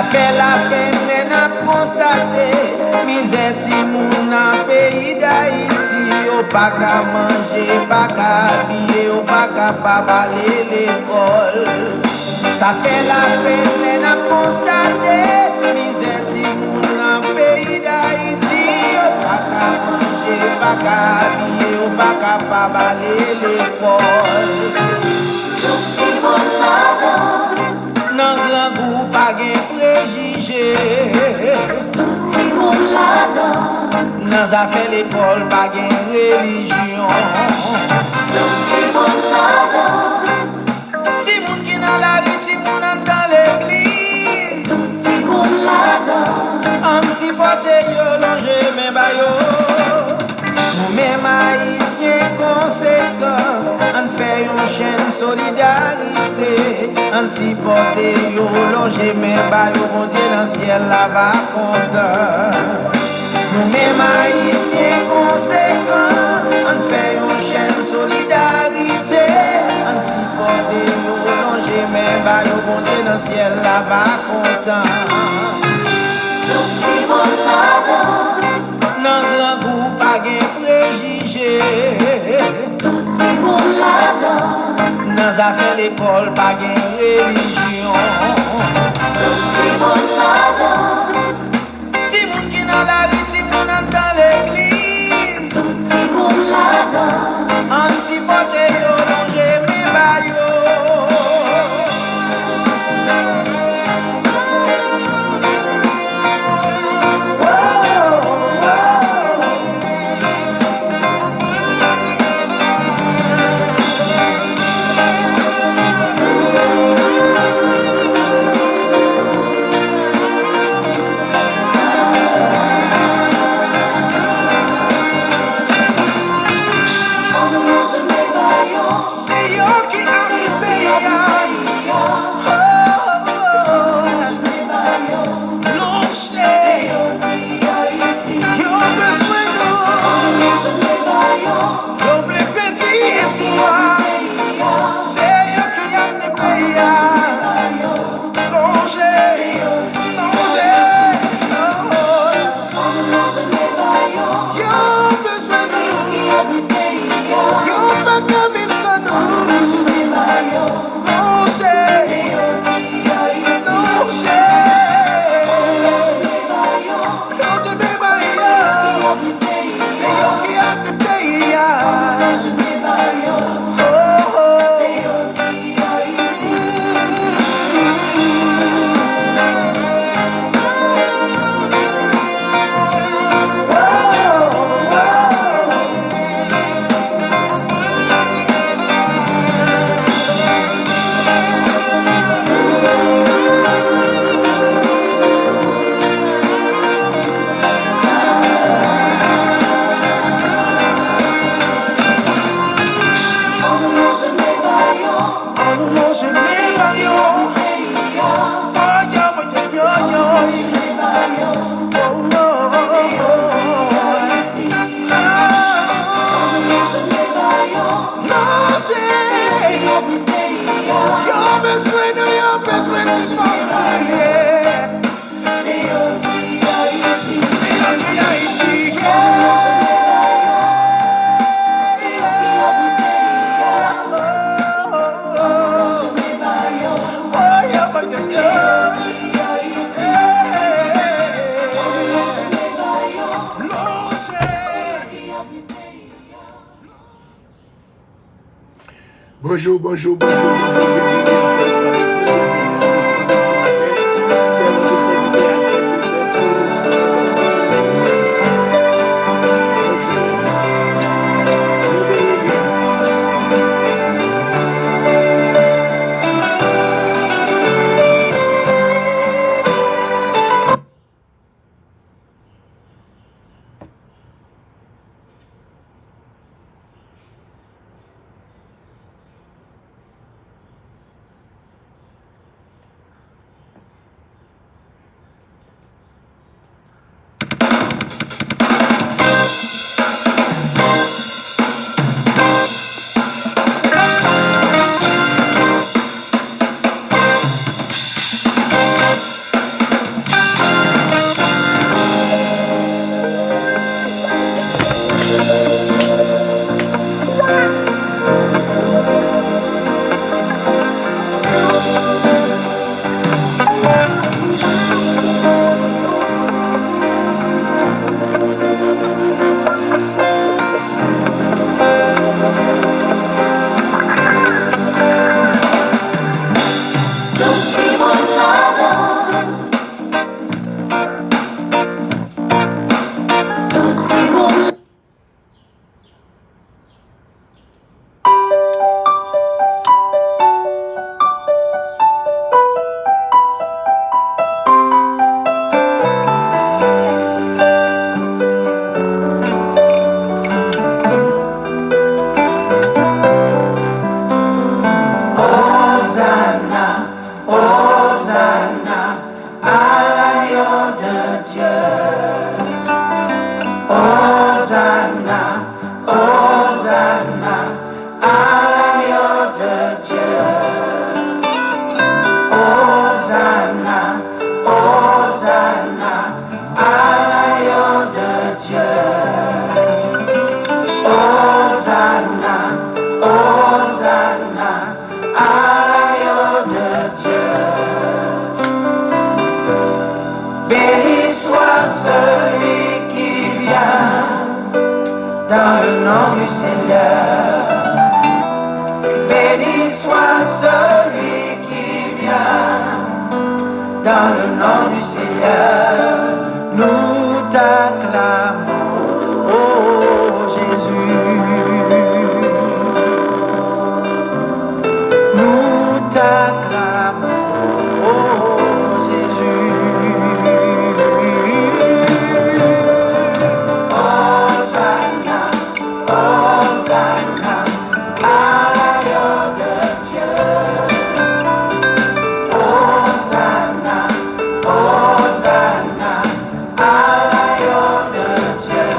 Ça fait la peine les n'a constaté. Misère ti moun nan pays d'Haïti. Ou pas qu'à manger, pas qu'à habiller, ou pas capable aller l'école. Ça fait la peine les n'a constaté. Misère ti moun nan pays d'Haïti. Ou pas qu'à manger, pas qu'à habiller, ou pas capable aller l'école. Nan gran groupe pa gen préjugé. Tout ti moun la dan. Nan zafè l'école pa gen religion. Tout ti moun la dan. Ti moun ki nan la ri, ti moun an dan l'église. Tout ti moun la dan. An si pote yo longe men bayo. Nou men haïtien konsekant. An fè yon chaîne solidarité. An si pote yo longe men bayo. Mon Dieu dans ciel la va content. Nou men haïtien konsekant. An fè yon chaîne solidarité. An si pote yo longe men bayo. Mon Dieu dans ciel la va content. Tout ti moun la dan. Nan gran groupe pa gen préjugé. Tout ti moun la dan. Nan zafè l'école pa gen religion. Tout ti moun la dan. Ti moun ki nan la ri, ti moun an dan l'église. Tout ti moun la dan. An si pote yo longe men bayo. C'est yo qui a mi pays. Yo besoin yo vle petit espoir. C'est yo qui a mi pays. Longe, yo besoin yo pas comme il s'en longe, c'est yo qui a mi pays. Bonjour, bonjour, bonjour, bonjour. Hosanna, Hosanna, à l'agneau de Dieu. Béni soit celui qui vient dans le nom du Seigneur. Béni soit celui qui vient dans le nom du Seigneur. Nous t'acclamons, oh Jésus. Nous t'acclamons, oh Jésus. Hosanna, Hosanna, à l'agneau de Dieu. Hosanna, Hosanna, à l'agneau de Dieu.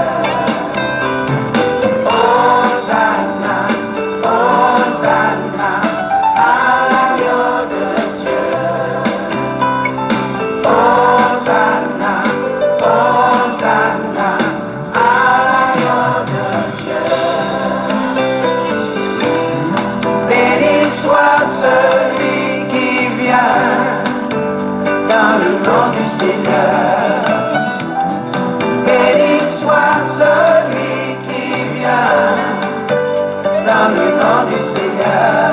Hosanna, Hosanna, à l'agneau de Dieu. Hosanna, Hosanna, à l'agneau de Dieu. Béni soit celui qui vient dans le nom du Seigneur. Béni soit celui qui vient dans le nom du Seigneur.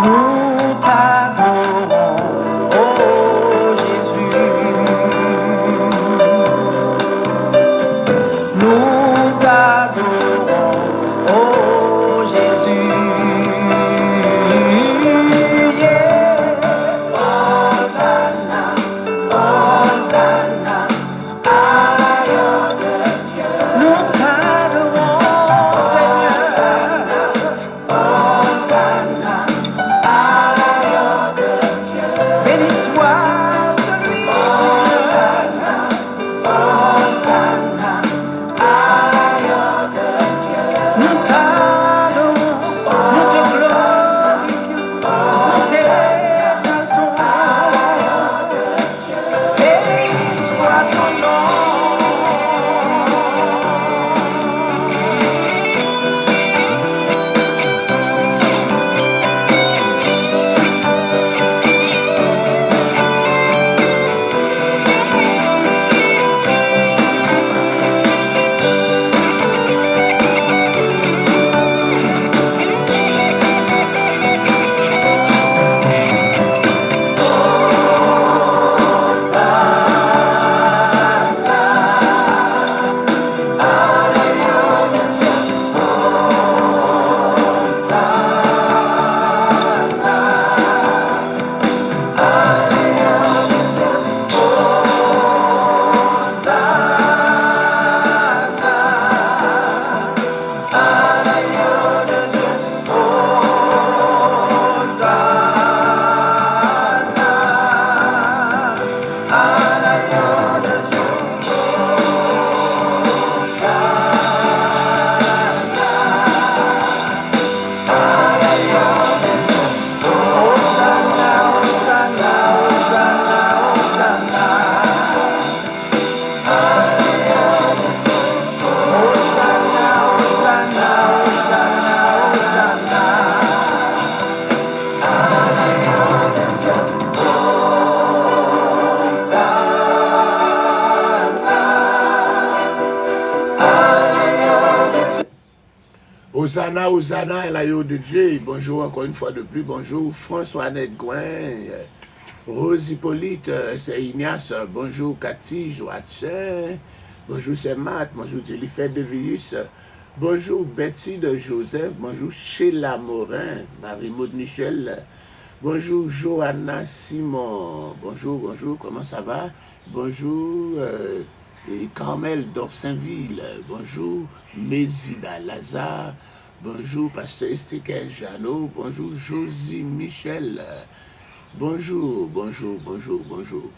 Nous t'adorons, oh Jésus. Nous t'adorons, oh Jésus. Yeah. Hosanna, Hosanna, à l'agneau de Dieu. Nous t'adorons, Seigneur. Hosanna, à l'agneau de Dieu. Béni soit celui. Hosanna, Hosanna, à l'agneau de Dieu. Nous t'adorons, nous te glorifions, nous t'exaltons. Béni soit ton nom. Hosanna, Hosanna, à l'agneau de Dieu. Bonjour encore une fois de plus. Bonjour François-Annette Gouin, Rose Hippolyte, c'est Ignace. Bonjour Cathy Joachim. Bonjour c'est Matt. Bonjour Jennifer de Villius. Bonjour Betty de Joseph. Bonjour Sheila Morin, Marie-Maud Michel. Bonjour Johanna Simon. Bonjour, bonjour, comment ça va? Bonjour Carmel d'Orsainville. Bonjour Mézida Lazare. Bonjour Pasteur Estekel Jeannot. Bonjour Josie Michel. Bonjour, bonjour, bonjour, bonjour.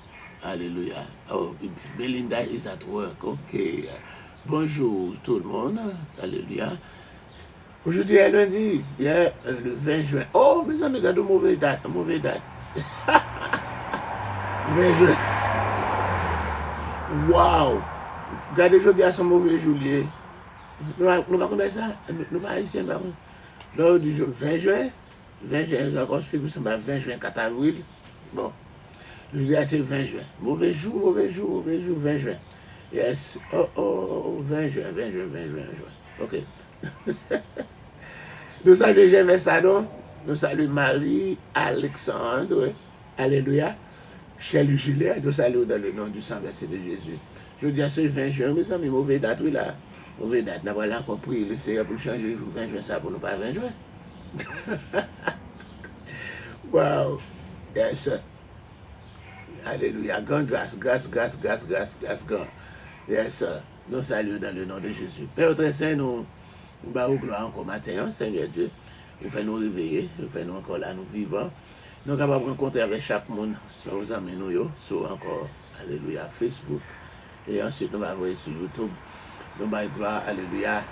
Alléluia. Oh, Belinda is at work. Ok. Bonjour tout le monde. Alléluia. Aujourd'hui est lundi, le 20 juin. Oh, mes amis, regardez, mauvaise date. 20 juin. Wow. Regardez, aujourd'hui à son mauvais juillet. Nous ne connaissons pas ça. Nous pas haïtiens, par contre. Lors du jour 20 juin, encore je fais que ça 20 juin, 4 avril. Bon. Je dis, c'est 20 juin. Mauvais jour, 20 juin. Yes. Oh, 20 juin. Ok. Nous saluons Gervais Sadon. Nous saluons Marie-Alexandre. Alléluia. Chez Gilet. Nous saluons dans le nom du sang versé de Jésus. Je dis à ce 20 juin, mes amis, mauvaise date, oui, là. Mauvaise date. Nous avons encore prié le Seigneur pour changer le jour 20 juin, ça pour nous pas 20 juin. Wow. Yes. Alléluia. Grande grâce. God. Yes. Nous saluons dans le nom de Jésus. Père très saint, nous battons gloire encore matin, Seigneur Dieu. Vous faites nous réveiller, vous faites nous encore là, nous vivons. Nous sommes capables de rencontrer avec chaque monde sur nos amis, sur encore, alléluia, Facebook. Et ensuite, nous allons voir sur YouTube. Nous battons gloire, alléluia.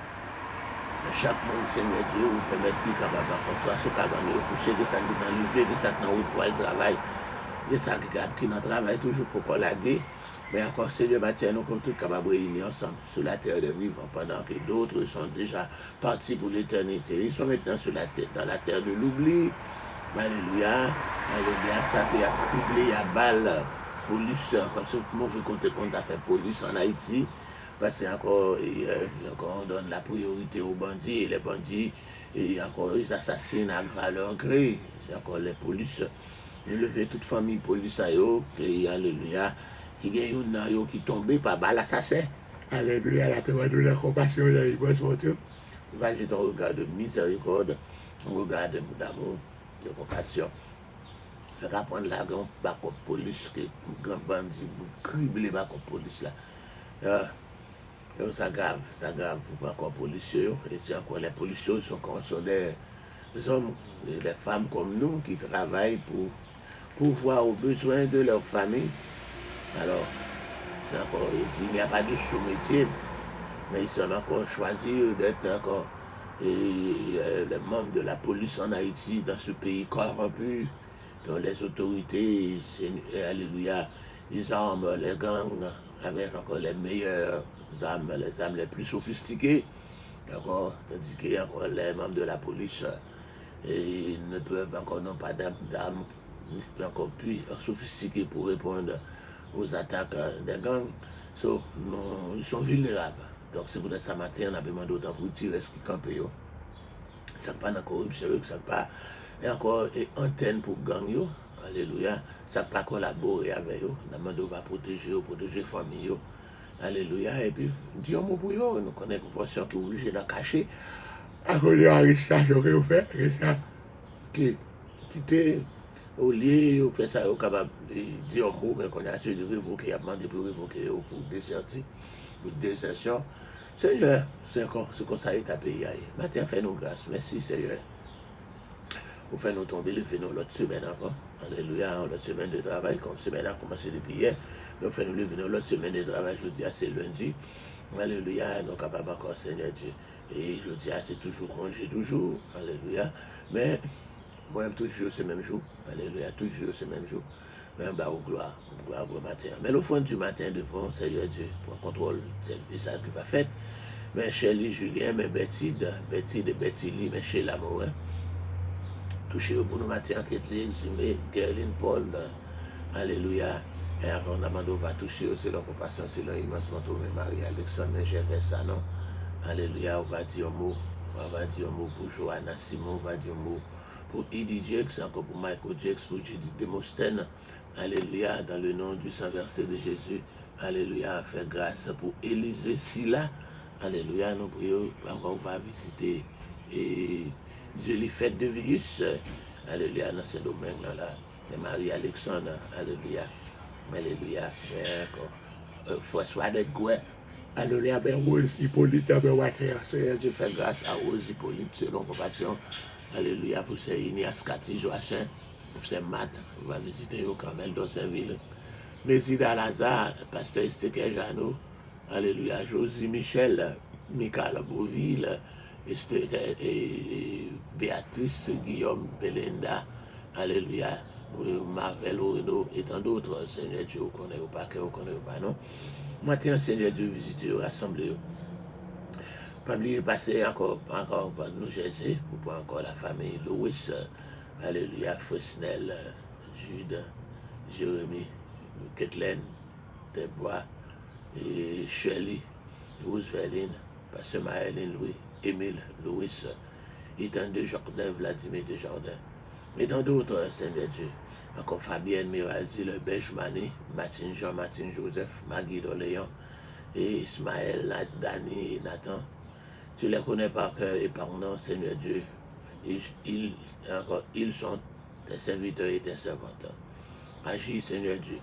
Chaque monde, Seigneur Dieu, vous permettez qu'il soit capable de construire, coucher, des sacs dans le lever, des sacs dans le pour le travail, des sacs qui dans le travail toujours pour qu'on l'aide. Mais encore, Seigneur, nous sommes tous capables de réunir ensemble sur la terre de vivants pendant que d'autres sont déjà partis pour l'éternité. Ils sont maintenant dans la terre de l'oubli. Alléluia. Alléluia. Ça qui a criblé, a balle, police, comme ce mauvais côté qu'on a fait police en Haïti. Parce qu'encore, on donne la priorité aux bandits et les bandits, et encore, ils assassinent à leur gré. C'est encore les polices. Ils levaient toute famille police à eux, et alléluia. Qui gagne une qui tombé par balle assassin. Alléluia, la paix de la compassion, la liberté. Va jeter un regard de miséricorde, un regard d'amour, de compassion. Fait qu'apprendre la grande backup police, que grand bandit, cribler backup police là. Ça grave, encore policiers. Et encore les policiers sont des hommes et des femmes comme nous qui travaillent pour voir aux besoins de leur famille. Alors, c'est encore, il n'y a pas de sous-métier, mais ils sont encore choisis d'être encore les membres de la police en Haïti, dans ce pays corrompu, dont les autorités, alléluia, ils arment les gangs avec encore les meilleures armes, les armes les plus sophistiquées, encore, tandis qu'il y a encore les membres de la police, et ils ne peuvent encore non pas d'armes, encore plus sophistiquées pour répondre aux attaques des gangs. Ils sont vulnérables. Donc c'est pour ça matin, on a besoin d'autant pour tirer ce qui campe. Ça pas dans la corruption, ça pas encore antenne pour gang. Alléluia. Ça pas collaborer avec eux. On va protéger la famille. Alléluia. Et puis, Dieu mot pour eux. Nous connaissons une proportion qui est obligée de cacher. À cause de l'arrestation que vous faites, qui était au lieu de faire ça, vous êtes capable de dire un mot, mais qu'on a essayé de révoquer, il a demandé pour révoquer, pour déserter, pour désertion. Seigneur, c'est comme ça est à pays. Maintenant, fais-nous grâce. Merci, Seigneur. Vous faites nous tomber, levez-nous l'autre semaine encore. Alléluia, l'autre semaine de travail, comme semaine a commencé depuis hier. Donc, faites-nous lever l'autre semaine de travail, je dis, c'est lundi. Alléluia, nous sommes capables encore, Seigneur Dieu. Et je dis, c'est toujours congé, toujours. Alléluia. Mais, moi, toujours ce même jour. Alléluia, toujours ce même jour. Mais on va au gloire au matin. Mais le fond du matin, devant Seigneur Dieu, pour un contrôle, c'est le ça qui va faire. Mais Chélie, Julien, mais Betty, mais chez l'amour. Touché au bon matin, Kathleen, exhumé, Gerline, Paul, alléluia. Et avant, Amando va toucher aussi leur compassion, c'est leur immense manteau, mais Marie-Alexandre, mais Gervais Sanon, alléluia, on va dire un mot pour Johanna Simon, on va dire un mot pour Edie Jakes, encore pour Michael Jakes, pour Judith Demostène, alléluia, dans le nom du sang versé de Jésus, alléluia, faire grâce pour Élisée Silla, alléluia, nous prions, encore on va visiter et Dieu les fêtes de virus, alléluia, dans ce domaine-là, et Marie-Alexandre, alléluia, alléluia, François de Gouin, alléluia, Rose Hippolyte, Seigneur Dieu fait grâce à Rose Hippolyte, selon compassion, alléluia, pour ces Ignace Cathy Joachim, pour ces Matt, on va visiter au Carmel d'Osseville, Mésida Lazare, pasteur Estéquel Jeannot, alléluia, Josie Michel, Michael Beauville, et Béatrice, Guillaume, Belinda, alléluia, Marvel, Renaud et tant d'autres, Seigneur Dieu, on connaît ou pas, non. Maintenant, Seigneur Dieu, visitez, rassemblez. Pas oublier passer encore par New Jersey, pour encore la famille Louis, alléluia, Fresnel, Jude, Jérémy, Kathleen, Deborah, et Shirley, Roosevelt, Pasteur Maëline Louis, Émile, Louis, Ethan Desjardins, Vladimir Desjardins, et tant d'autres, Seigneur Dieu. Encore Fabienne Mirazi, le Benjamini, Martin Jean, Martin Joseph, Maggie Doléon, et Ismaël, Dani et Nathan. Tu les connais par cœur et par nom, Seigneur Dieu. Ils sont tes serviteurs et tes servantes. Agis, Seigneur Dieu.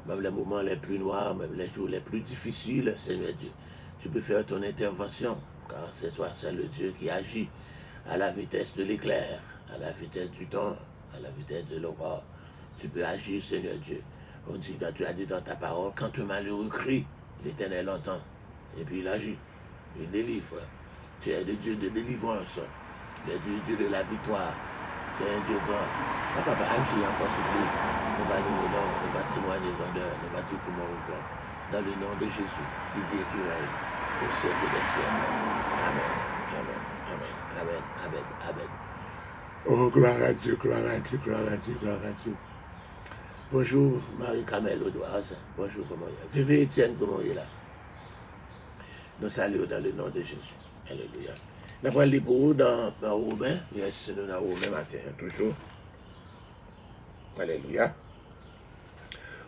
Même les moments les plus noirs, même les jours les plus difficiles, Seigneur Dieu. Tu peux faire ton intervention, car c'est toi, c'est le Dieu qui agit à la vitesse de l'éclair, à la vitesse du temps, à la vitesse de l'aurore. Tu peux agir, Seigneur Dieu. On dit, tu as dit dans ta parole, quand un malheureux crie, l'Éternel entend, et puis il agit, il délivre. Tu es le Dieu de délivrance, le Dieu de la victoire. Tu es un Dieu grand. Papa, agis encore, s'il vous plaît. Nous va louer, nous va témoigner grandeur, nous va dire comment on grand. Dans le nom de Jésus, qui vit et qui règne au siècle des siècles. Amen, amen, amen, amen, amen, amen. Oh, gloire à Dieu, gloire à Dieu, gloire à Dieu, gloire à Dieu. Bonjour, Marie-Camille Audoise. Bonjour, comment il est? Vive Étienne, comment il est là? Nous saluons dans le nom de Jésus. Alléluia. Nous allons lire pour vous dans Romains. Yes, nous dans Romains matin, toujours. Alléluia.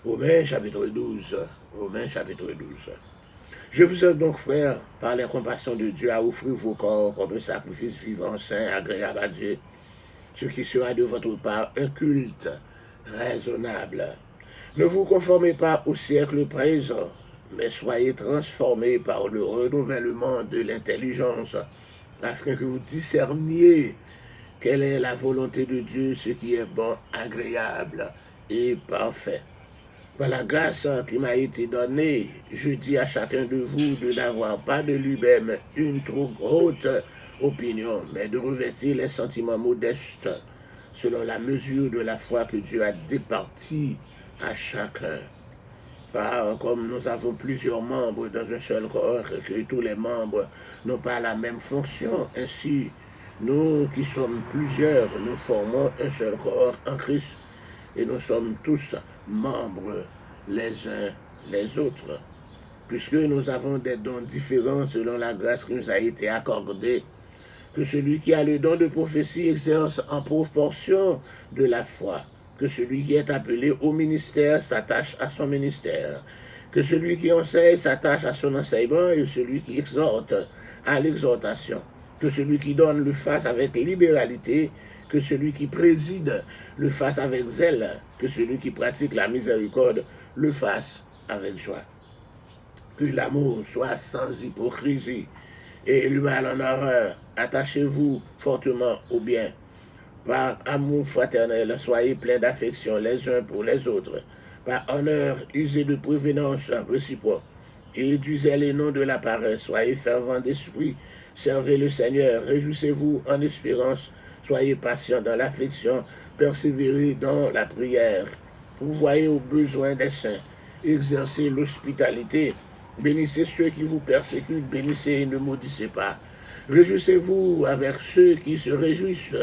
Romains chapitre 12. Romains chapitre 12. Je vous ai donc, frères, par la compassion de Dieu, à offrir vos corps comme un sacrifice vivant, saint, agréable à Dieu, ce qui sera de votre part un culte raisonnable. Ne vous conformez pas au siècle présent, mais soyez transformés par le renouvellement de l'intelligence, afin que vous discerniez quelle est la volonté de Dieu, ce qui est bon, agréable et parfait. Par la grâce qui m'a été donnée, je dis à chacun de vous de n'avoir pas de lui-même une trop haute opinion, mais de revêtir les sentiments modestes selon la mesure de la foi que Dieu a départie à chacun. Car comme nous avons plusieurs membres dans un seul corps, que tous les membres n'ont pas la même fonction, ainsi nous qui sommes plusieurs, nous formons un seul corps en Christ, et nous sommes tous membres les uns les autres. Puisque nous avons des dons différents selon la grâce qui nous a été accordée, que celui qui a le don de prophétie exerce en proportion de la foi, que celui qui est appelé au ministère s'attache à son ministère, que celui qui enseigne s'attache à son enseignement et celui qui exhorte à l'exhortation, que celui qui donne le fasse avec libéralité, que celui qui préside le fasse avec zèle, que celui qui pratique la miséricorde le fasse avec joie. Que l'amour soit sans hypocrisie et le mal en horreur. Attachez-vous fortement au bien. Par amour fraternel, soyez pleins d'affection les uns pour les autres. Par honneur, usez de prévenance réciproque. Et réduisez les noms de la paresse. Soyez fervents d'esprit. Servez le Seigneur. Réjouissez-vous en espérance. Soyez patients dans l'affliction. Persévérez dans la prière. Pourvoyez aux besoins des saints. Exercez l'hospitalité. Bénissez ceux qui vous persécutent. Bénissez et ne maudissez pas. Réjouissez-vous avec ceux qui se réjouissent.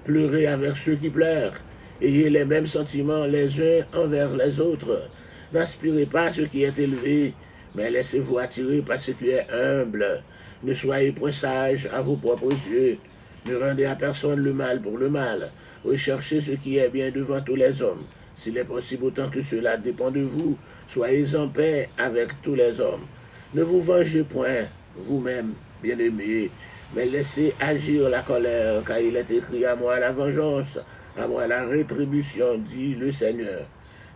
Pleurez avec ceux qui pleurent. Ayez les mêmes sentiments les uns envers les autres. N'aspirez pas à ce qui est élevé, mais laissez-vous attirer par ce qui est humble. Ne soyez point sages à vos propres yeux. Ne rendez à personne le mal pour le mal. Recherchez ce qui est bien devant tous les hommes. S'il est possible, autant que cela dépend de vous, soyez en paix avec tous les hommes. Ne vous vengez point vous-même, bien-aimés, mais laissez agir la colère, car il est écrit à moi la vengeance, à moi la rétribution, dit le Seigneur.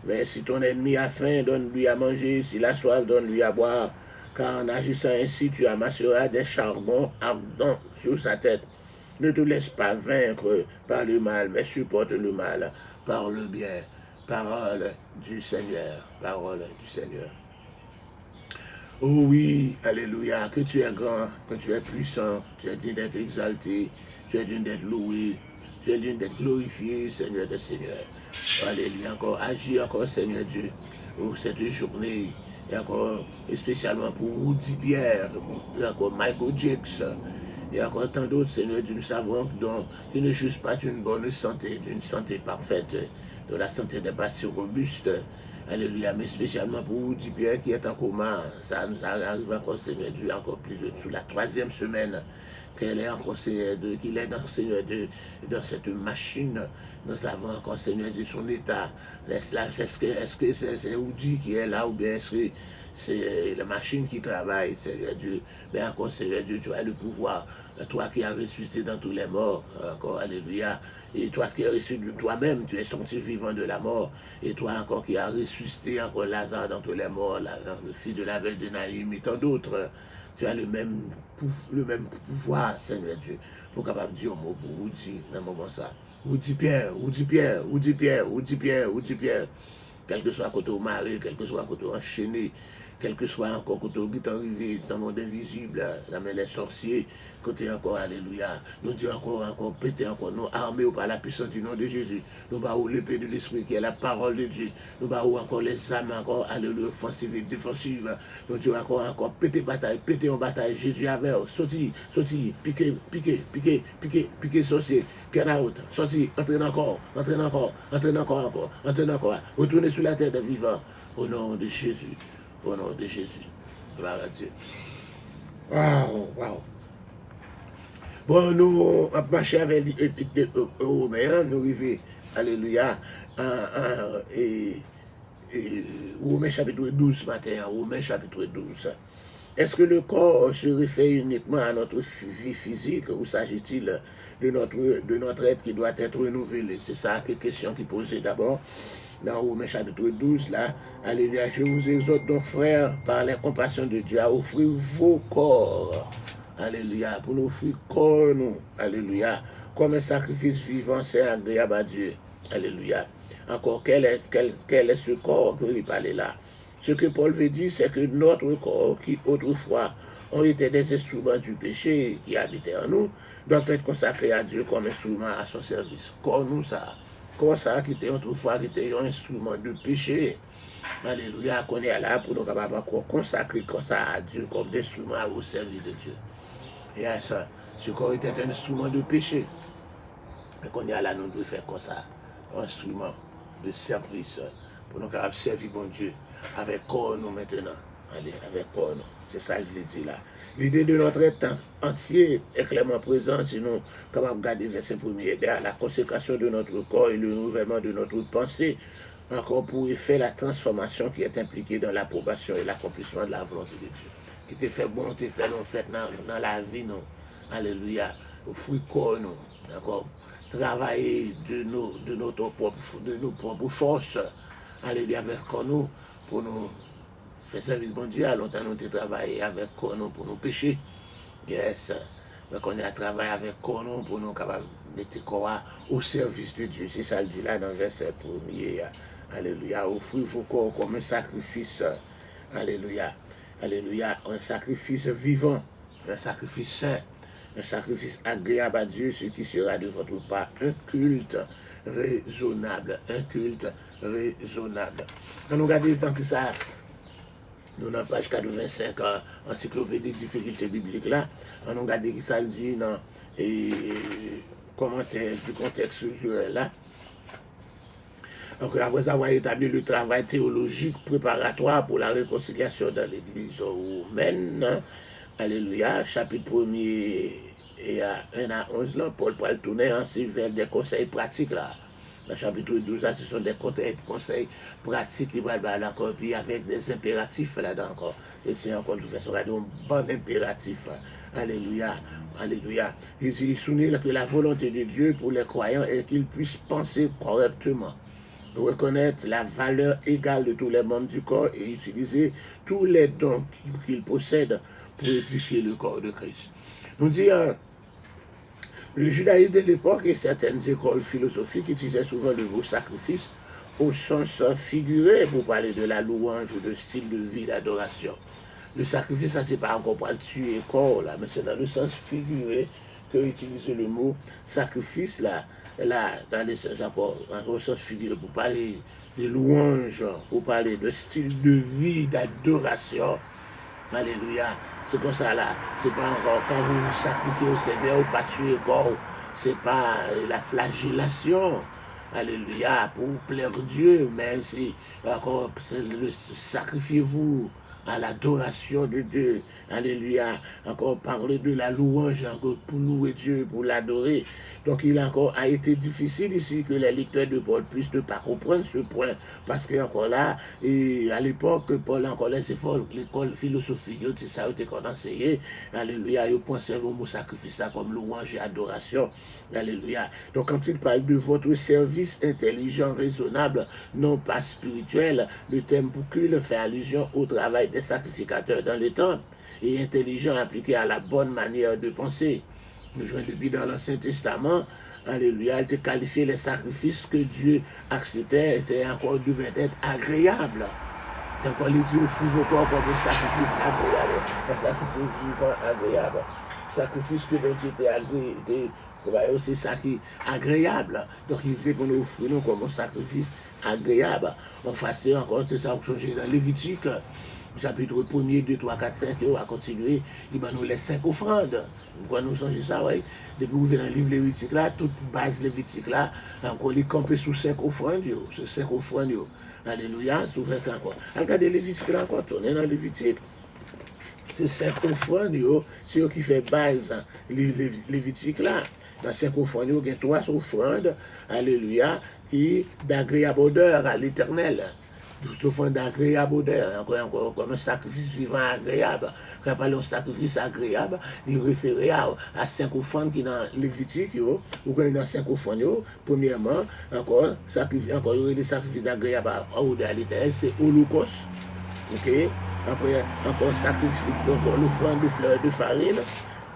Mais si ton ennemi a faim, donne-lui à manger, s'il a soif, donne-lui à boire, car en agissant ainsi, tu amasseras des charbons ardents sur sa tête. Ne te laisse pas vaincre par le mal, mais supporte le mal par le bien. Parole du Seigneur, parole du Seigneur. Oh oui, alléluia, que tu es grand, que tu es puissant, tu es digne d'être exalté, tu es digne d'être loué, tu es digne d'être glorifié, Seigneur des Seigneurs. Alléluia, encore, agis encore, Seigneur Dieu, pour cette journée et encore spécialement pour Woody Pierre, et encore Michael Jakes, et encore tant d'autres, Seigneur Dieu, nous savons qu'il ne juste pas d'une bonne santé, d'une santé parfaite, de la santé des patients robustes. Alléluia, mais spécialement pour Woody Pierre qui est en coma, ça nous arrive encore, Seigneur Dieu, encore plus de tout, la 3e semaine qu'elle est encore, Seigneur Dieu, qu'il est dans, Seigneur Dieu, dans cette machine. Nous savons encore, Seigneur Dieu, son état. Est-ce que c'est Woody qui est là ou bien est-ce que c'est la machine qui travaille, Seigneur Dieu? Mais encore, Seigneur Dieu, tu as le pouvoir. Toi qui as ressuscité dans tous les morts, encore, alléluia. Et toi qui as ressuscité toi-même, tu es sorti vivant de la mort. Et toi encore qui as ressuscité encore Lazare dans tous les morts, le fils de la veille de Naïm et tant d'autres. Tu as le même pouvoir, Seigneur Dieu, pour capable de dire un mot pour Woody dans le moment ça. Woody Pierre, Woody Pierre, Woody Pierre, Woody Pierre, Woody Pierre. Quel que soit côté au mari, quel que soit côté enchaîné, quel que soit encore côté qui est arrivé dans le monde invisible, dans les sorciers, côté encore, alléluia. Nous disons encore, péter encore, nous armés par la puissance du nom de Jésus. Nous battons l'épée de l'esprit qui est la parole de Dieu. Nous battons encore les âmes, encore, alléluia, offensives et défensives. Nous disons encore, péter en bataille. Jésus avait, sorti, piquer, sorcier, get out, sorti, entraîne encore. Retournez sur la terre des vivants. Au nom de Jésus. Au nom de Jésus. Gloire à Dieu. Wow. Bon, nous avons marché avec les Romains, nous arrivons, alléluia, Romains chapitre 12 matin, Romains chapitre 12. Est-ce que le corps se réfère uniquement à notre vie physique ou s'agit-il de notre être qui doit être renouvelé? C'est ça la question qui est posée d'abord. Dans Romains chapitre 12, là, alléluia, je vous exhorte donc, frères, par la compassion de Dieu, à offrir vos corps, alléluia, pour nous offrir corps, nous, alléluia, comme un sacrifice vivant, c'est agréable à Dieu, alléluia. Encore, quel est ce corps que il parlait là? Ce que Paul veut dire, c'est que notre corps, qui autrefois ont été des instruments du péché qui habitaient en nous, doivent être consacrés à Dieu comme instrument à son service. Corps, nous, ça. Comme ça, qui était autrefois, qui était un instrument de péché. Alléluia, qu'on est là pour nous capables de consacrer comme ça à Dieu, comme instrument au service de Dieu. Et à ça, ce corps était un instrument de péché. Mais qu'on est là, nous devons faire comme ça, un instrument de service, pour nous capables de servir bon Dieu, avec corps nous maintenant. Allez, avec corps nous. C'est ça que je l'ai dit là. L'idée de notre temps entier est clairement présente, sinon, comme on regarde verset 1er, la consécration de notre corps et le renouvellement de notre pensée, encore pour effet la transformation qui est impliquée dans l'approbation et l'accomplissement de la volonté de Dieu. Qui te fait bon, te fait l'on fait dans la vie, non. Alléluia. Au fruit corps, non. D'accord. Travailler de nos propres forces. Alléluia, avec nous, pour nous faire service bon Dieu, longtemps nous avons travaillé avec nous pour nous pécher. Yes. Donc on a travaillé avec nous pour nous capables de mettre corps au service de Dieu. C'est ça le dit là dans le verset 1er. Alléluia. Offrez vos corps comme un sacrifice. Alléluia. Alléluia. Un sacrifice vivant. Un sacrifice saint. Un sacrifice agréable à Dieu, ce qui sera de votre part un culte raisonnable. Un culte raisonnable. On nous regarde dans tout ça. Nous, dans la page 85, encyclopédie des difficultés bibliques, là, on a regardé qui ça le dit dans les commentaires du contexte culturel, là. Donc, après avoir établi le travail théologique préparatoire pour la réconciliation dans l'Église romaine, alléluia, chapitre 1er et à 1 à 11, là, Paul va tourner ensuite vers des conseils pratiques, là. Dans le chapitre 12, là, ce sont des conseils pratiques qui vont encore, puis avec des impératifs là-dedans encore. Et c'est encore une façon, un bon impératif. Alléluia, alléluia. Il souligne que la volonté de Dieu pour les croyants est qu'ils puissent penser correctement, reconnaître la valeur égale de tous les membres du corps et utiliser tous les dons qu'ils possèdent pour édifier le corps de Christ. Nous dit le judaïsme de l'époque et certaines écoles philosophiques utilisaient souvent le mot sacrifice au sens figuré pour parler de la louange ou de style de vie d'adoration. Le sacrifice, ça c'est pas encore pour le tuer corps là, mais c'est dans le sens figuré que utiliser le mot sacrifice là, dans les encore au sens figuré, pour parler de louange, pour parler de style de vie, d'adoration. Alléluia. C'est comme ça là. C'est pas encore quand vous vous sacrifiez au Seigneur, ou pas tuer corps. C'est pas la flagellation. Alléluia. Pour plaire Dieu. Mais c'est encore sacrifiez-vous à l'adoration de Dieu. Alléluia. Encore parler de la louange, encore pour louer Dieu, pour l'adorer. Donc il a été difficile ici que les lecteurs de Paul puissent ne pas comprendre ce point. Parce que encore là, et à l'époque, Paul encore les efforts, l'école philosophique, c'est ça qu'on enseignait. Alléluia. Il pensait au mot sacrifice comme louange et adoration. Alléluia. Donc quand il parle de votre service intelligent, raisonnable, non pas spirituel, le thème pour qu'il fait allusion au travail des sacrificateurs dans le temple et intelligent appliqué à la bonne manière de penser. Nous jouons depuis dans l'Ancien Testament, alléluia, il te qualifié les sacrifices que Dieu acceptait, c'est encore devait être agréable. Donc on les dit au vos corps comme un sacrifice agréable, un sacrifice vivant agréable. Sacrifice que Dieu était agréable, c'est ça qui est agréable. Donc il fait qu'on offre nous comme un sacrifice agréable. On fasse encore, c'est ça, on change dans Lévitique. Chapitre 1er, 2, 3, 4, 5, on va continuer. Il va nous les 5 offrandes. Pourquoi nous changer ça, oui? Depuis que vous venez dans le livre Lévitique là, toute base Lévitique là, on les camper sous 5 offrandes, sur 5 offrandes. Alléluia, sous 20 encore. Regardez Lévitique là encore, on est dans Lévitique. C'est 5 offrandes, c'est eux qui fait base Lévitique là. Dans 5 offrandes, il y a 3 offrandes, alléluia, qui d'agréable odeur à l'Éternel. Tout offrande d'agréable odeur, encore comme un sacrifice vivant agréable. Quand on parle de sacrifice agréable, il réfère à 5 offrandes qui sont dans Lévitique, ou dans 5 offrandes, premièrement, encore les sacrifices agréables à odeur à l'Éternel, c'est Holocauste. Ok? Après, encore sacrifice, encore l'offrande de fleurs de farine.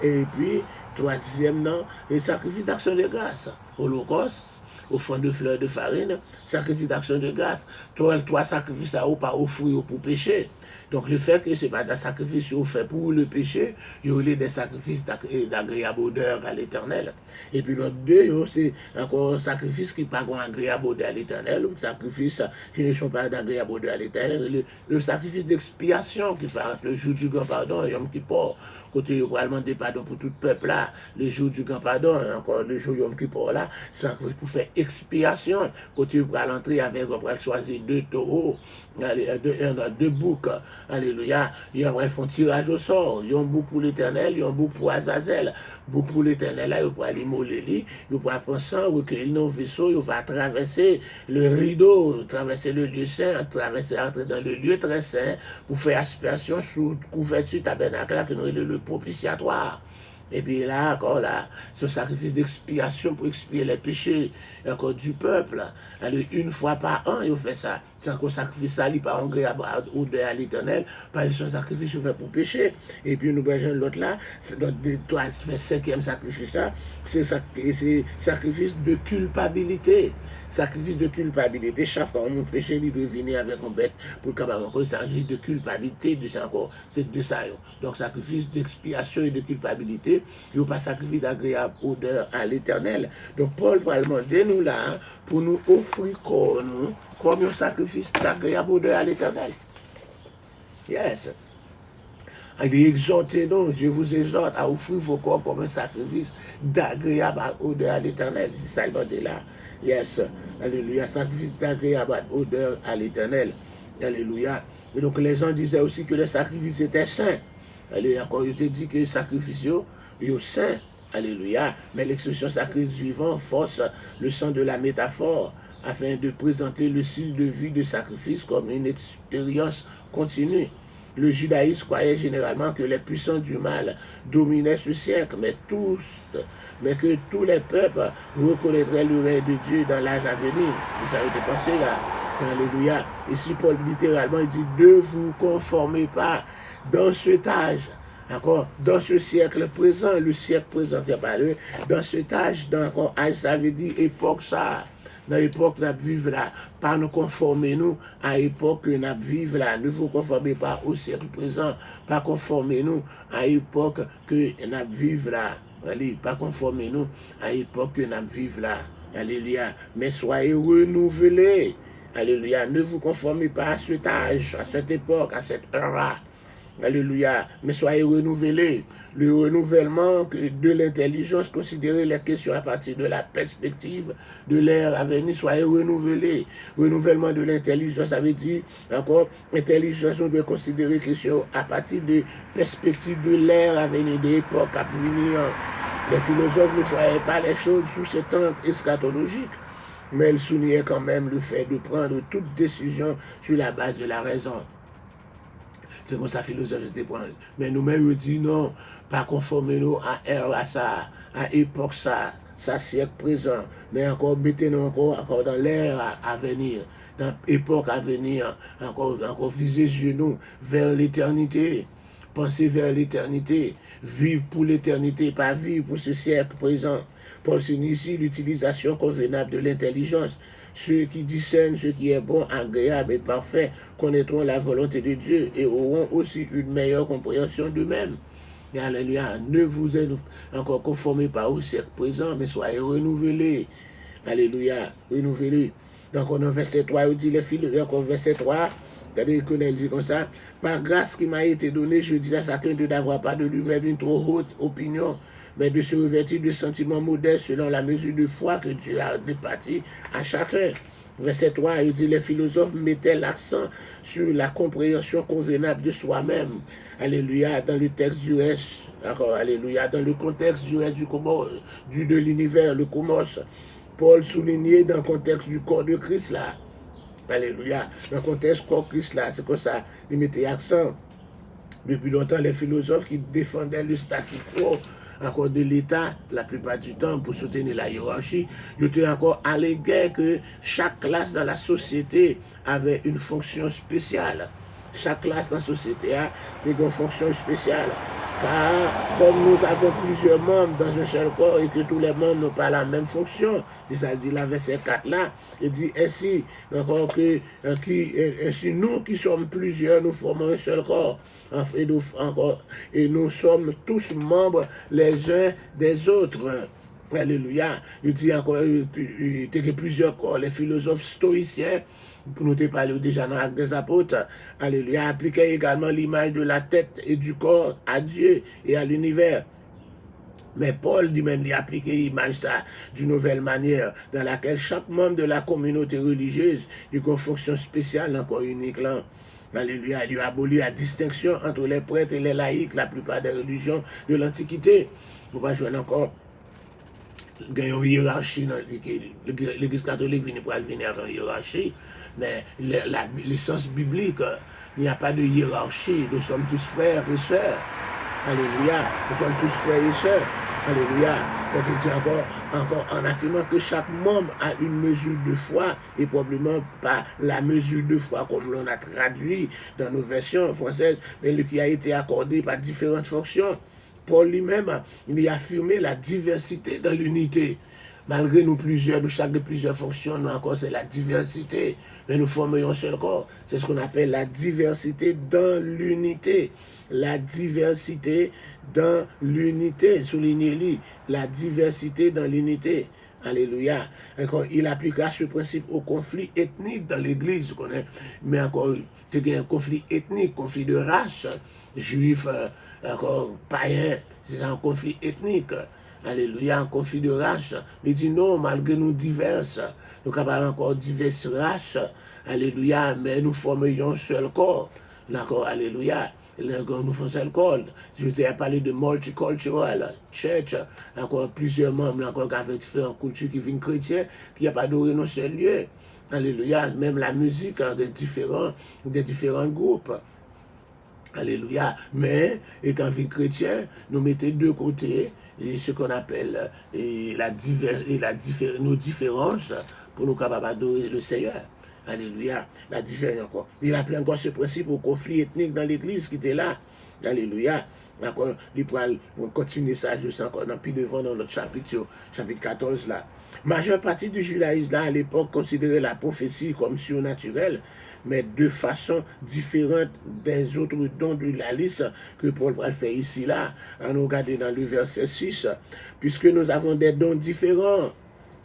Et puis, troisième, le sacrifice d'action de grâce. Holocauste, offrande de fleurs de farine, sacrifice d'action de grâce. Trois sacrifices à pas offrir pour pécher. Donc, le fait que ce n'est pas des sacrifices qui sont faits pour le péché, il y a des sacrifices d'agréable odeur à l'Éternel. Et puis, l'autre deux, c'est encore un sacrifice qui n'est pas agréable odeur à l'Éternel, ou sacrifices qui ne sont pas d'agréable odeur à l'Éternel. Le sacrifice d'expiation qui fait le jour du grand pardon, Yom Kippur, côté il va demander pardon pour tout le peuple là, le jour du grand pardon, encore le jour Yom Kippur là, c'est pour faire expiation, côté il va l'entrer avec, on va choisir 2 taureaux, 2 boucs, alléluia, ils vont faire un tirage au sort, ils ont un bouc pour l'Éternel, ils ont un bouc pour Azazel, bouc pour l'Éternel là, ils vont aller moller, ils vont prendre sang, recueillir nos vaisseaux, ils vont traverser le rideau, traverser le lieu saint, entrer dans le lieu très saint, pour faire aspiration sous couverture tabernacle là, que nous le propitiatoire. Et puis là, encore là, ce sacrifice d'expiation pour expier les péchés encore du peuple. Alors, une fois par an, il fait ça. C'est un sacrifice sali par agréable odeur à l'Éternel, par un sacrifice fait pour pécher. Et puis nous voyons l'autre là, c'est notre 5e sacrifice là, c'est sacrifice de culpabilité. Sacrifice de culpabilité. Chaque fois on péché, il doit venir avec un bête pour le capable. Encore, sacrifice de culpabilité, c'est de ça. Donc, sacrifice d'expiation et de culpabilité. Il n'y a pas sacrifice d'agréable odeur à l'Éternel. Donc, Paul va demander nous là, pour nous offrir comme un sacrifice d'agréable odeur à l'Éternel. Yes. Il est exhorté, non, je vous exhorte à offrir vos corps comme un sacrifice d'agréable odeur à l'Éternel. C'est ça le demande là. Yes. Alléluia. Sacrifice d'agréable odeur à l'Éternel. Alléluia. Et donc, les gens disaient aussi que le sacrifice était saint. Alléluia. Encore, il te dit que le sacrifice est saint. Alléluia. Mais l'expression sacrifice vivant force le sens de la métaphore afin de présenter le style de vie de sacrifice comme une expérience continue. Le judaïsme croyait généralement que les puissants du mal dominaient ce siècle, mais que tous les peuples reconnaîtraient le règne de Dieu dans l'âge à venir. Vous avez pensé là. Alléluia. Ici, Paul littéralement il dit, ne vous conformez pas dans cet âge. Encore, dans ce siècle présent, le siècle présent qui a parlé, dans cet âge, dans âge, ça veut dire époque ça. Dans l'époque que nous vivons là, pas nous conformer nous à l'époque que nous vivons là. Ne vous conformez pas au siècle présent, pas conformer nous à l'époque que nous vivons là. Allez, pas conformer nous à l'époque que nous vivons là. Alléluia. Mais soyez renouvelés. Alléluia. Ne vous conformez pas à cet âge, à cette époque, à cette heure-là. Alléluia. Mais soyez renouvelés. Le renouvellement de l'intelligence, considérez les questions à partir de la perspective de l'ère à venir. Soyez renouvelés. Renouvellement de l'intelligence, ça veut dire encore, intelligence, on doit considérer les questions à partir de perspective de l'ère à venir, de l'époque à venir. Les philosophes ne voyaient pas les choses sous cet angle eschatologique, mais ils soulignaient quand même le fait de prendre toute décision sur la base de la raison. C'est comme ça que philosophe était prendre. Mais nous-mêmes, on dit non, pas conformer nous à ère à ça, à époque ça siècle présent, mais encore mettez-nous encore dans l'ère à venir, dans l'époque à venir, encore viser genoux vers l'éternité. Penser vers l'éternité, vivre pour l'éternité, pas vivre pour ce siècle présent. Paul signifie l'utilisation convenable de l'intelligence. Ceux qui discernent ce qui est bon, agréable et parfait connaîtront la volonté de Dieu et auront aussi une meilleure compréhension d'eux-mêmes. Et alléluia, ne vous êtes encore conformés pas au siècle présent, mais soyez renouvelés. Alléluia, renouvelés. Donc on a verset 3, il dit les filles, encore verset 3, regardez que il dit comme ça, par grâce qui m'a été donnée, je dis à chacun de n'avoir pas de lui-même une trop haute opinion, mais de se revêtir de sentiments modestes selon la mesure de foi que Dieu a départi à chacun. Verset 3, il dit, les philosophes mettaient l'accent sur la compréhension convenable de soi-même. Alléluia, dans le texte du reste, alléluia, dans le contexte du reste de l'univers, le cosmos. Paul soulignait dans le contexte du corps de Christ là. Alléluia, dans le contexte du corps de Christ là, c'est comme ça, il mettait accent. Depuis longtemps, les philosophes qui défendaient le statu quo encore de l'État, la plupart du temps, pour soutenir la hiérarchie, ils étaient encore allégués que chaque classe dans la société avait une fonction spéciale. Chaque classe dans la société a une fonction spéciale. Car comme nous avons plusieurs membres dans un seul corps et que tous les membres n'ont pas la même fonction, c'est ça dit la verset 4 là, il dit ainsi, encore que ainsi nous qui sommes plusieurs, nous formons un seul corps. Et nous sommes tous membres les uns des autres. Alléluia. Il dit encore, il y a plusieurs corps, les philosophes stoïciens, pour nous te parler déjà dans l'Acte des Apôtres, alléluia, appliquaient également l'image de la tête et du corps à Dieu et à l'univers. Mais Paul lui-même a appliqué l'image ça d'une nouvelle manière, dans laquelle chaque membre de la communauté religieuse a une fonction spéciale, encore unique là. Alléluia, il a aboli la distinction entre les prêtres et les laïcs, la plupart des religions de l'Antiquité. Vous ne pouvez pas jouer encore. Il y a une hiérarchie, l'Église catholique vient pour venir avec une hiérarchie, mais l'essence biblique, il n'y a pas de hiérarchie, nous sommes tous frères et sœurs. Alléluia, nous sommes tous frères et sœurs. Alléluia. Donc il dit encore en affirmant que chaque membre a une mesure de foi et probablement pas la mesure de foi comme l'on a traduit dans nos versions françaises, mais qui a été accordé par différentes fonctions. Paul lui-même, il a affirmé la diversité dans l'unité. Malgré nous plusieurs, nous chaque de plusieurs fonctions, nous encore c'est la diversité, mais nous formons un seul corps. C'est ce qu'on appelle la diversité dans l'unité. La diversité dans l'unité, soulignez-le, la diversité dans l'unité. Alléluia. Encore, il appliquera ce principe au conflit ethnique dans l'Église. Mais encore, il y a un conflit ethnique, conflit de race, juif, encore païen, c'est un conflit ethnique. Alléluia, un conflit de race. Il dit non, malgré nous diverses, nous avons encore diverses races. Alléluia, mais nous formons un seul corps. D'accord, alléluia. Nous faisons un seul corps. Je vous ai parlé de multicultural church, encore plusieurs membres encore avec différentes cultures qui viennent chrétiens, qui n'ont pas adoré dans seul lieu. Alléluia, même la musique des différents groupes. Alléluia. Mais, étant vie chrétien, nous mettons de côté ce qu'on appelle nos différences pour nous capables d'adorer le Seigneur. Alléluia. La différence encore. Il appelait encore ce principe au conflit ethnique dans l'Église qui était là. Alléluia. D'accord, il pourra continuer ça juste encore dans plus devant dans notre chapitre 14 là. Majeure partie du judaïsme là à l'époque considérait la prophétie comme surnaturelle, mais de façon différente des autres dons de la liste que Paul va faire ici là. On regarde dans le verset 6, puisque nous avons des dons différents.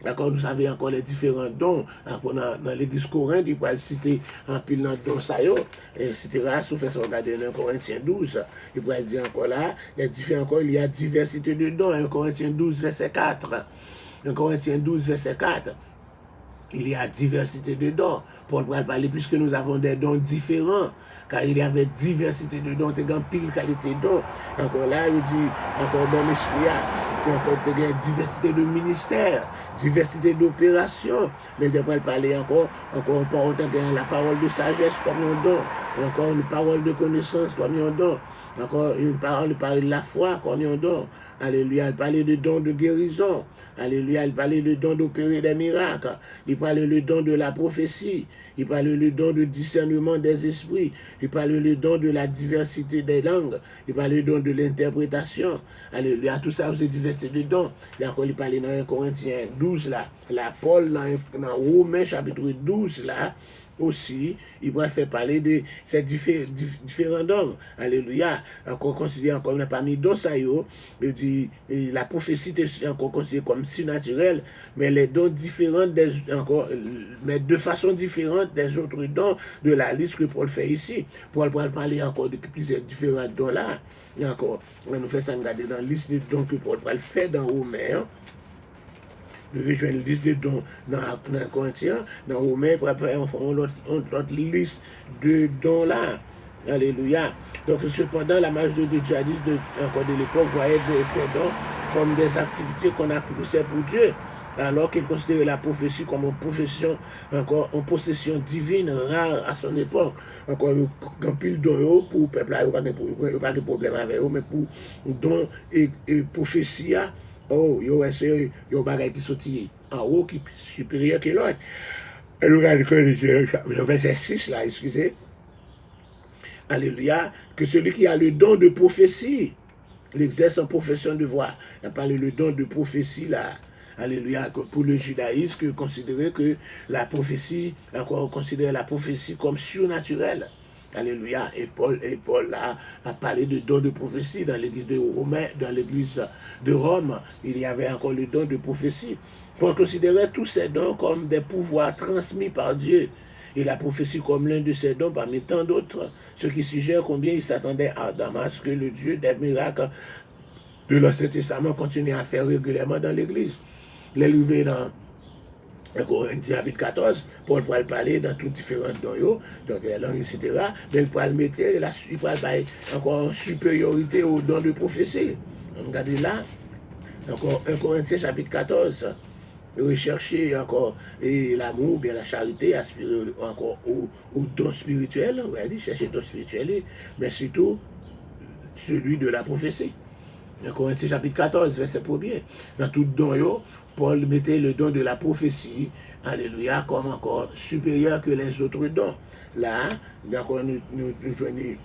D'accord, nous savons encore les différents dons. Dans l'église Corinthe, il peut citer un pile de dons, ça y est, etc. Sauf que si on regarde dans Corinthiens 12, il peut dire encore là, il y a diversité de dons. 1 Corinthiens 12, verset 4. 1 Corinthiens 12, verset 4. Il y a diversité de dons. Paul va parler puisque nous avons des dons différents. Car il y avait diversité de dons, il y a pile qualité de dons. Encore là, il dit, encore dans l'esprit, il y a diversité de ministères, diversité d'opérations. Mais il devrait parler encore la parole de sagesse comme un don, encore une parole de connaissance comme un don, encore une parole de la foi comme un don. Alléluia, il parlait de dons de guérison. Alléluia, il parlait de dons d'opérer des miracles. Il parlait le don de la prophétie. Il parlait le don de discernement des esprits. Il parlait le don de la diversité des langues. Il parlait le don de l'interprétation. Alléluia, tout ça, c'est diversité de dons. Et encore, il parlait dans 1 Corinthiens 12, là. La Paul, dans Romains, chapitre 12, là, aussi, il va faire parler de ces différents dons. Alléluia. Encore considéré encore parmi dons, ça y est, il dit, la prophétie est encore considérée comme surnaturelle, mais les dons différents, mais de façon différente des autres dons de la liste que Paul fait ici. Paul va parler encore de plusieurs différents dons là. Et encore, on nous fait ça regarder dans la liste de dons que Paul va faire dans Romains. Nous rejoignons une liste de dons dans Corinthiens, dans Romains, pour après on fait notre liste de dons là. Alléluia. Donc cependant, la majorité des djihadistes encore de l'époque voyaient ces dons comme des activités qu'on a poussées pour Dieu, alors qu'ils considéraient la prophétie comme une possession divine rare à son époque. Encore un pile don pour le peuple, il n'y a pas de problème avec eux, mais pour don et prophétie, oh, il y a un bagage qui sortit en haut qui est supérieur que l'autre. Et nous regardons le verset 6 là, excusez. Alléluia, que celui qui a le don de prophétie, l'exerce en profession de voix. Il a parlé le don de prophétie là. Alléluia, pour le judaïsme, que considérait que la prophétie, encore considérait la prophétie comme surnaturelle. Alléluia. Et Paul là, a parlé de don de prophétie dans l'église de Rome. Il y avait encore le don de prophétie. Paul considérait tous ces dons comme des pouvoirs transmis par Dieu. Et la prophétie comme l'un de ses dons parmi tant d'autres, ce qui suggère combien il s'attendait à Damas que le Dieu des miracles de l'Ancien Testament continue à faire régulièrement dans l'Église. L'élevé dans Corinthiens chapitre 14, Paul pourra parler dans tous différents dons, donc les langues, etc. Mais il pourra mettre, il pourra parler encore en supériorité aux dons de prophétie. Regardez là, encore 1 Corinthiens chapitre 14. Rechercher encore l'amour, bien la charité, aspirer encore au don spirituel, regardez, chercher le don spirituel, mais surtout celui de la prophétie. Dans Corinthiens chapitre 14, verset 1er, dans tout don, Paul mettait le don de la prophétie, alléluia, comme encore supérieur que les autres dons. Là, nous joignons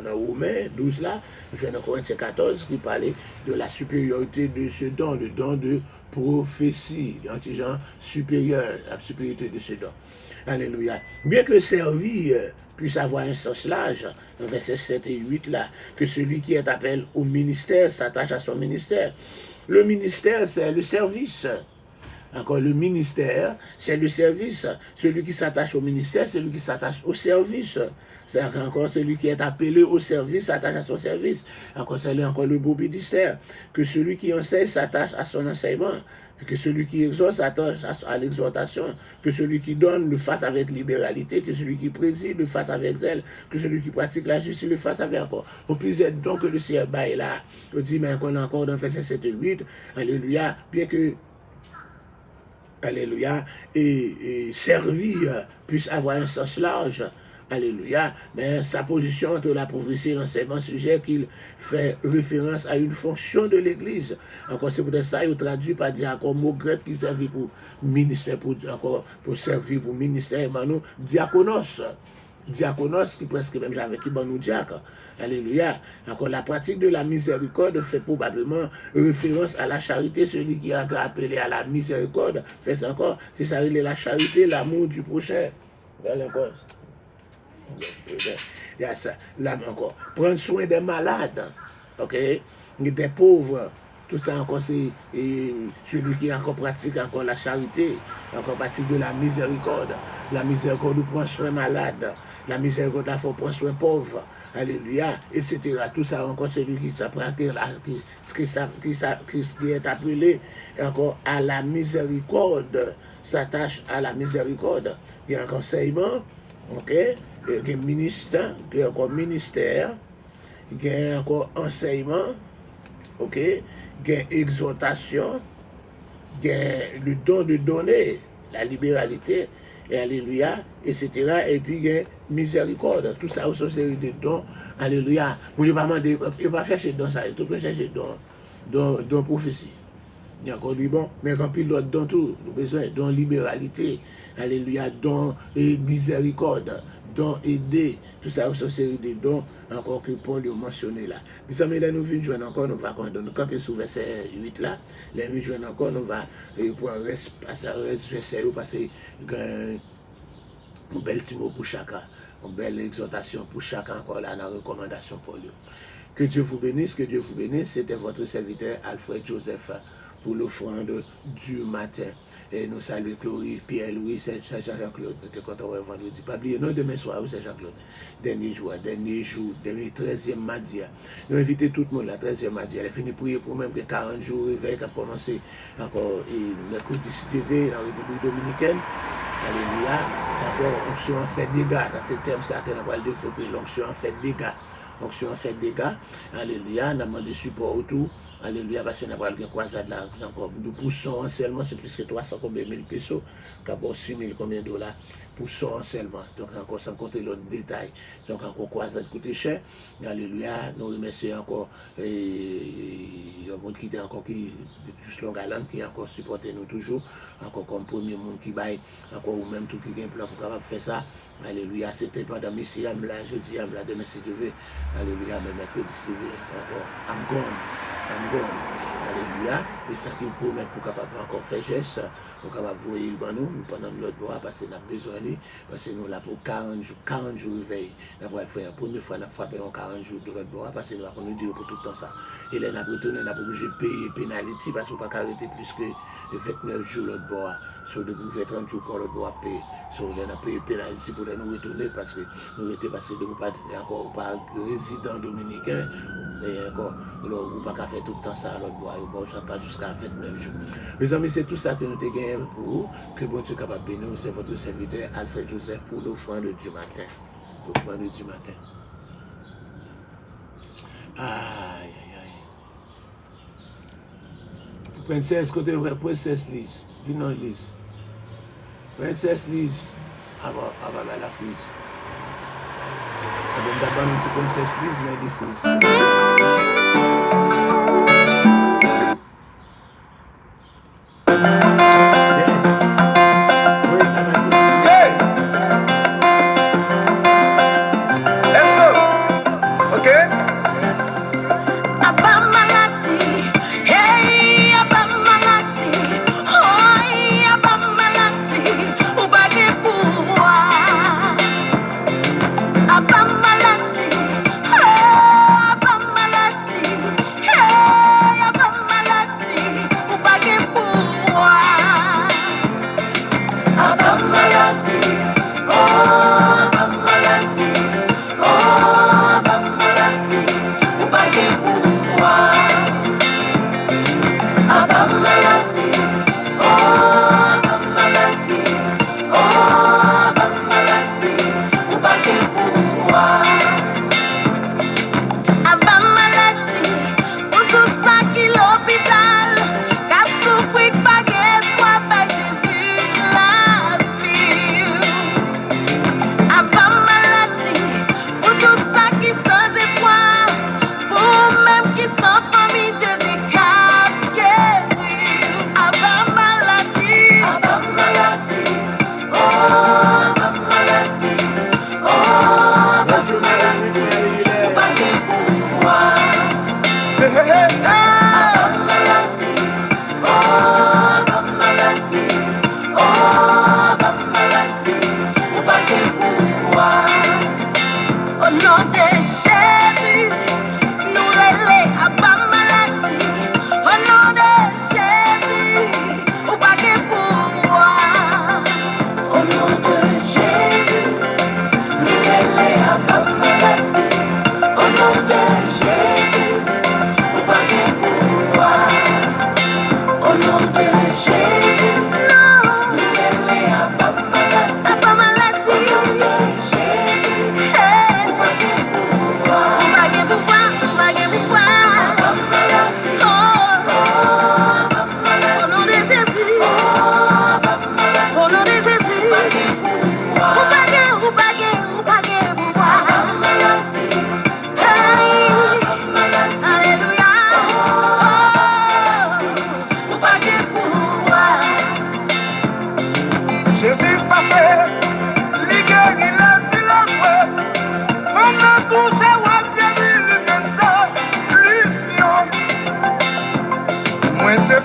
dans Romains 12 là, nous joignons dans Corinthiens 14 qui parlait de la supériorité de ce don, le don de prophétie, anti-genre supérieur, la supériorité de ce don. Alléluia. Bien que servir puisse avoir un sens large, dans versets 7 et 8 là, que celui qui est appelé au ministère s'attache à son ministère. Le ministère, c'est le service. Encore le ministère, c'est le service. Celui qui s'attache au ministère, c'est celui qui s'attache au service. C'est encore celui qui est appelé au service s'attache à son service. Encore c'est encore le beau ministère. Que celui qui enseigne s'attache à son enseignement. Que celui qui exhorte s'attache à l'exhortation. Que celui qui donne le fasse avec libéralité. Que celui qui préside le fasse avec zèle. Que celui qui pratique la justice le fasse avec encore. Au plusieurs dons que le Seigneur baille là. Je dis, mais on a encore dans verset 7 et 8. Alléluia. Bien que alléluia, et servir puisse avoir un sens large, alléluia, mais sa position entre la prophétie et l'enseignement suggère qu'il fait référence à une fonction de l'Église. Encore c'est pour ça, il traduit par diacre mot grec qui servait pour ministère, pour servir pour ministère, nous diaconos. diaconos qui presque même j'avais qui bon nous diacre. Alléluia. Encore la pratique de la miséricorde fait probablement référence à la charité. Celui qui a appelé à la miséricorde fait ça encore. C'est ça, il est la charité, l'amour du prochain. Voilà encore. Il y a ça. Là encore. Prendre soin des malades. Ok? Des pauvres. Tout ça encore, c'est celui qui encore pratique encore la charité, encore pratique de la miséricorde. La miséricorde prend soin malade. La miséricorde la faut prendre soin pauvre. Alléluia. Etc. Tout ça encore, celui qui pratique qui est appelé encore à la miséricorde, s'attache à la miséricorde. Il y a un enseignement, ok? Il y a un ministère, il y a encore ministère, il y a encore enseignement, ok? Il y a exhortation, il y a le don de donner, la libéralité, et alléluia, etc. Et puis il y a miséricorde. Tout ça aussi, c'est des dons, alléluia. Vous ne pouvez pas chercher dans ça, vous pouvez chercher dans prophétie. Il y a encore du bon, mais quand il l'autre dans tout, nous avons besoin dans libéralité, alléluia, dans miséricorde, dans aider, tout ça aussi, c'est des dons encore que Paul a mentionné là. Mes amis, là, nous venons jouer encore, nous allons nous camper sur verset 8 là, là, nous jouons encore, nous allons pour verset passer un bel petit mot pour chacun, une belle exhortation pour chacun encore là, dans la recommandation pour lui. Que Dieu vous bénisse, que Dieu vous bénisse. C'était votre serviteur Alfred Joseph pour l'offrande du matin. Et nous saluons Chloé, Pierre-Louis, c'est Jean-Claude. Nous sommes contents de vendredi. Pas oublier, non, demain soir, c'est Jean-Claude. Dernier jour, dernier 13e mardi. Nous invitons tout le monde, la 13e mardi. Elle a fini de prier pour même que 40 jours, réveil qui a commencé encore mercredi 6 février dans la République dominicaine. Alléluia. Encore, onction en fait dégâts. Ça, c'est le thème ça qu'on va le développer. L'onction en fait dégâts. Onction en fait dégâts. Alléluia. On a demandé support autour. Alléluia. Parce qu'on a pas le croisade là. Encore, nous poussons seulement, c'est plus que 300 combien mille pesos. Qu'abord 6 000 combien de dollars. Poussons seulement. Donc encore sans compter l'autre détail. Donc encore croisade coûte cher. Alléluia. Nous remercions encore. Il y a un monde qui était encore qui juste Long Island qui a encore supporté nous toujours. Encore comme premier monde qui baille. Encore ou même tout qui a un plan pour capable faire ça. Alléluia. C'était pendant Messie là, jeudi là, demain si tu veux. Alléluia. Mais mercredi si encore. I'm gone. Alléluia. Et ça qu'il faut mettre pour capable encore faire geste. Pour capable voir le bon nous pendant l'autre bois parce que nous avons besoin de lui. Parce que nous là pour 40 jours réveil. Nous avons fait la première fois nous avons frappé en 40 jours de l'autre bois parce que nous avons dit pour tout le temps ça. Et là nous avons retourné, nous avons obligé de payer pénalité parce qu'on ne peut pas arrêter plus que 29 jours l'autre bois. Sur de vous faire 30 jours pour l'autre bois payer. Sur nous avons payé pénalité pour nous retourner parce que nous étions parce que nous ne encore pas résidents dominicains. Mais encore, nous ne pouvons pas faire tout le temps ça à l'autre bois. Bon, j'entends jusqu'à 29 jours. Mes amis, c'est tout ça que nous avons gagné pour vous. Que bon Dieu capable de bénir. C'est votre serviteur Alfred Joseph pour l'offrande du matin. L'offrande du matin. Aïe. Princesse, côté vrai, Princesse Lise. Venons Lise. Princesse Lise. Avant la frise. D'abord, nous disons Princesse Lise, mais des frises.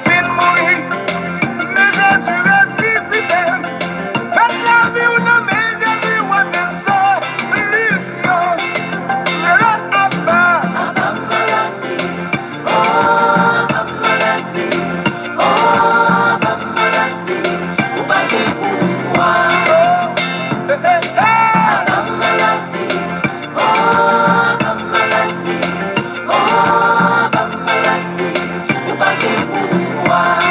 fin mourir, mais Jésus ressuscité. Faites la vie ou non, mais Jésus ou même solution. Le Abba, Abba maladie, oh Abba maladie, oh Abba maladie, ou pas de pouvoir. Abba maladie, oh Abba maladie, oh Abba maladie, ou pas de pouvoir.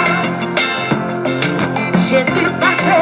Jésus passé,